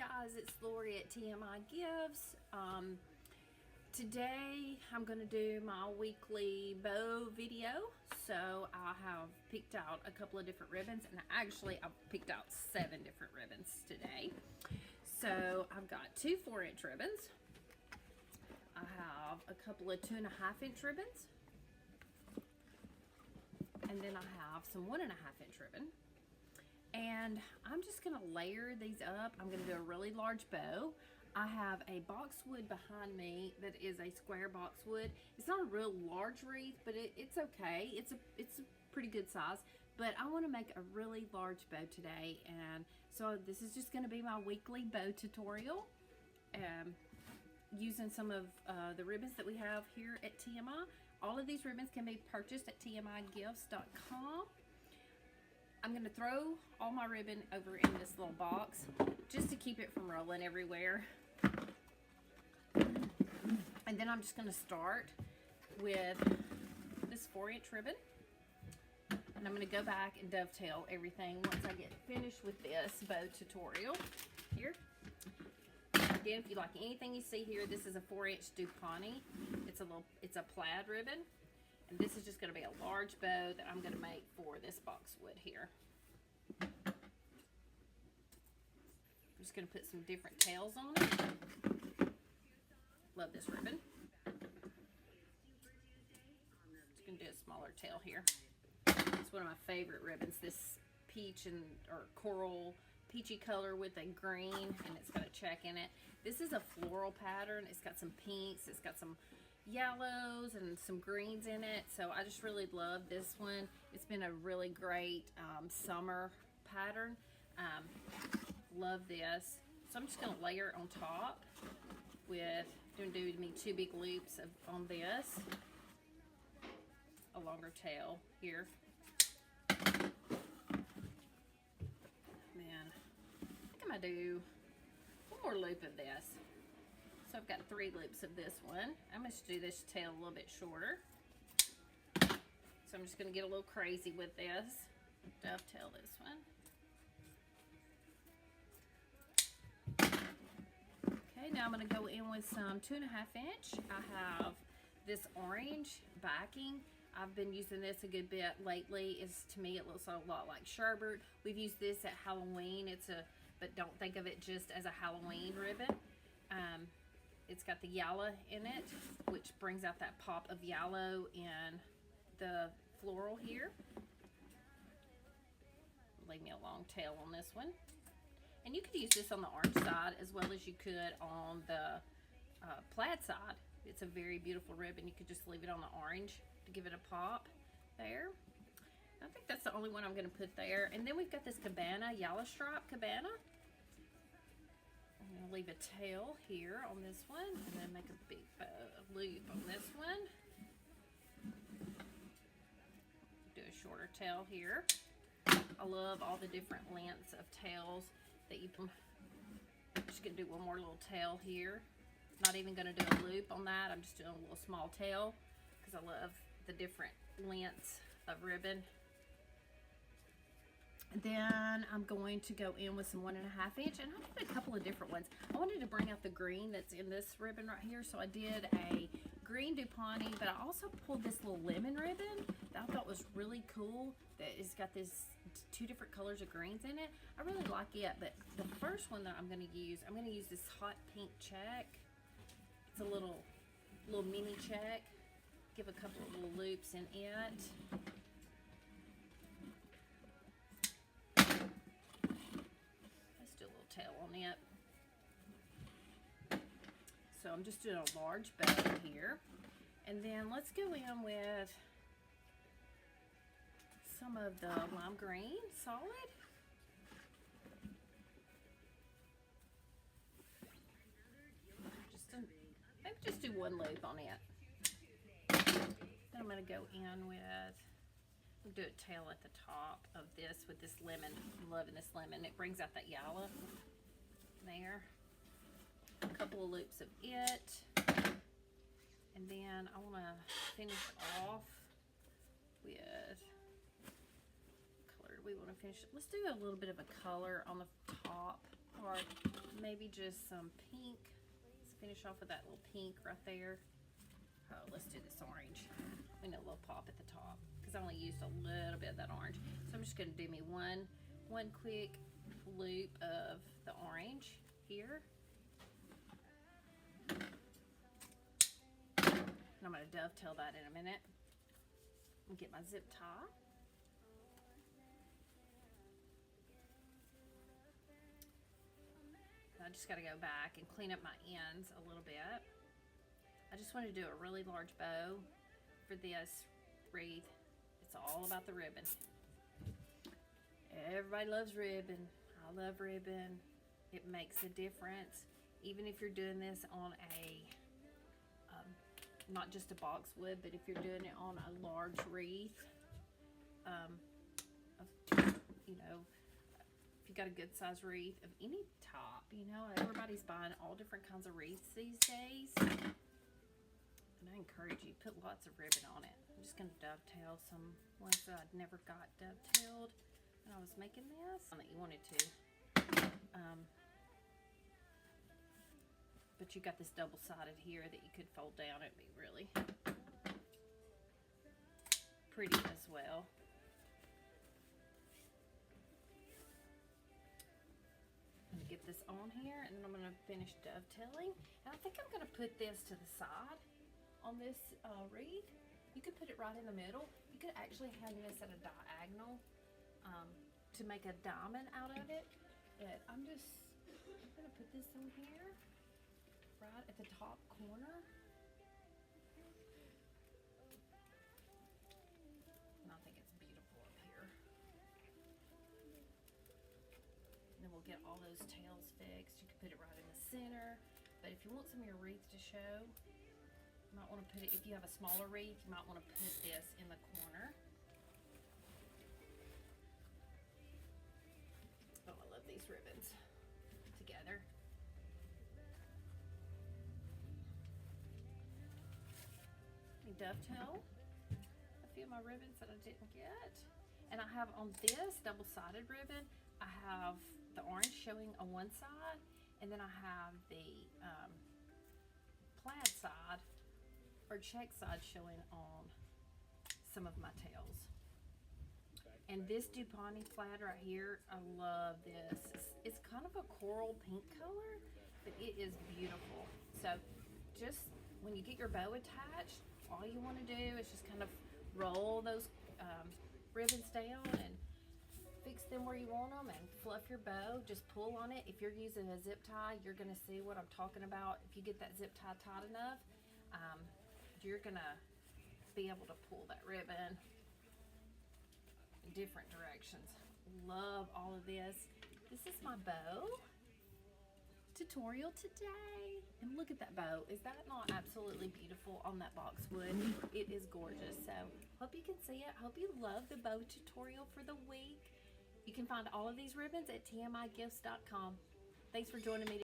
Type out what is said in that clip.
guys, it's Lori at TMI Gifts. Today I'm going to do my weekly bow video. So I have picked out a couple of different ribbons, and actually I've picked out 7 different ribbons today. So I've got 2 4-inch ribbons. I have a couple of 2.5-inch ribbons. And then I have some 1.5-inch ribbon. And I'm just going to layer these up. I'm going to do a really large bow. I have a boxwood behind me that is a square boxwood. It's not a real large wreath, but it's okay. It's a pretty good size. But I want to make a really large bow today, and so this is just going to be my weekly bow tutorial. Using some of the ribbons that we have here at TMI. All of these ribbons can be purchased at tmigifts.com. I'm going to throw all my ribbon over in this little box just to keep it from rolling everywhere. And then I'm just going to start with this 4-inch ribbon. And I'm going to go back and dovetail everything once I get finished with this bow tutorial here. Again, if you like anything you see here, this is a 4-inch Dupont. It's a plaid ribbon. And this is just going to be a large bow that I'm going to make for this boxwood here. I'm just going to put some different tails on it. Love this ribbon. Just going to do a smaller tail here. It's one of my favorite ribbons. This peach or coral peachy color with a green, and it's got a check in it. This is a floral pattern. It's got some pinks. It's got some yellows and some greens in it, so I just really love this one. It's been a really great summer pattern. Love this. So I'm just going to layer it on top with do me 2 big loops on this, a longer tail here. Then I think I'm going to do one more loop of this. So I've got 3 loops of this one. I'm going to do this tail a little bit shorter. So I'm just going to get a little crazy with this. Dovetail this one. Okay, now I'm going to go in with some 2.5-inch. I have this orange backing. I've been using this a good bit lately. To me, it looks a lot like sherbet. We've used this at Halloween. But don't think of it just as a Halloween ribbon. It's got the yellow in it, which brings out that pop of yellow in the floral here. Leave me a long tail on this one. And you could use this on the orange side as well as you could on the plaid side. It's a very beautiful ribbon. You could just leave it on the orange to give it a pop there. I think that's the only one I'm going to put there. And then we've got this cabana, yellow stripe cabana. I'm going to leave a tail here on this one, and then make a big loop on this one. Do a shorter tail here. I love all the different lengths of tails that you can. I'm just going to do one more little tail here. Not even going to do a loop on that. I'm just doing a little small tail because I love the different lengths of ribbon. Then I'm going to go in with some 1.5-inch, and I did a couple of different ones. I wanted to bring out the green that's in this ribbon right here, so I did a green Dupont, but I also pulled this little lemon ribbon that I thought was really cool. That it's got this 2 different colors of greens in it. I really like it, but the first one that I'm going to use this hot pink check. It's a little mini check. Give a couple of little loops in it. Do a little tail on it. So I'm just doing a large bow here. And then let's go in with some of the lime green solid. Maybe just do 1 loop on it. Then I'm going to go in with, we'll do a tail at the top of this with this lemon. I'm loving this lemon. It brings out that yellow there. A couple of loops of it. And then I want to finish off with color. We want to finish it. Let's do a little bit of a color on the top part. maybe just some pink. Let's finish off with that little pink right there. Oh, let's do this orange. We need a little pop at the top because I only used a little bit of that orange. So I'm just going to do me one quick loop of the orange here. And I'm going to dovetail that in a minute and get my zip tie. I just got to go back and clean up my ends a little bit. I just want to do a really large bow for this wreath. It's all about the ribbon. Everybody loves ribbon. I love ribbon. It makes a difference. Even if you're doing this on a, not just a boxwood, but if you're doing it on a large wreath, you know, if you got a good size wreath of any top, you know, everybody's buying all different kinds of wreaths these days. And I encourage you, put lots of ribbon on it. I'm just going to dovetail some ones that I'd never got dovetailed when I was making this. That you wanted to. But you got this double-sided here that you could fold down. It'd be really pretty as well. I'm going to get this on here, and then I'm going to finish dovetailing. And I think I'm going to put this to the side on this wreath. You could put it right in the middle. You could actually hang this at a diagonal to make a diamond out of it. But I'm going to put this in here, right at the top corner. And I think it's beautiful up here. And then we'll get all those tails fixed. You can put it right in the center. But if you want some of your wreath to show, you might want to put it, if you have a smaller wreath, you might want to put this in the corner. Oh, I love these ribbons together. Dovetail a few of my ribbons that I didn't get. And I have on this double-sided ribbon, I have the orange showing on one side, and then I have the plaid side or check side showing on some of my tails. And this Dupont plaid right here, I love this. It's kind of a coral pink color, but it is beautiful. So just when you get your bow attached, all you want to do is just kind of roll those ribbons down and fix them where you want them and fluff your bow. Just pull on it. If you're using a zip tie, you're going to see what I'm talking about. If you get that zip tie tight enough, you're going to be able to pull that ribbon in different directions. Love all of this. This is my bow tutorial today. And look at that bow. Is that not absolutely beautiful on that boxwood? It is gorgeous. So hope you can see it. Hope you love the bow tutorial for the week. You can find all of these ribbons at tmigifts.com. Thanks for joining me today.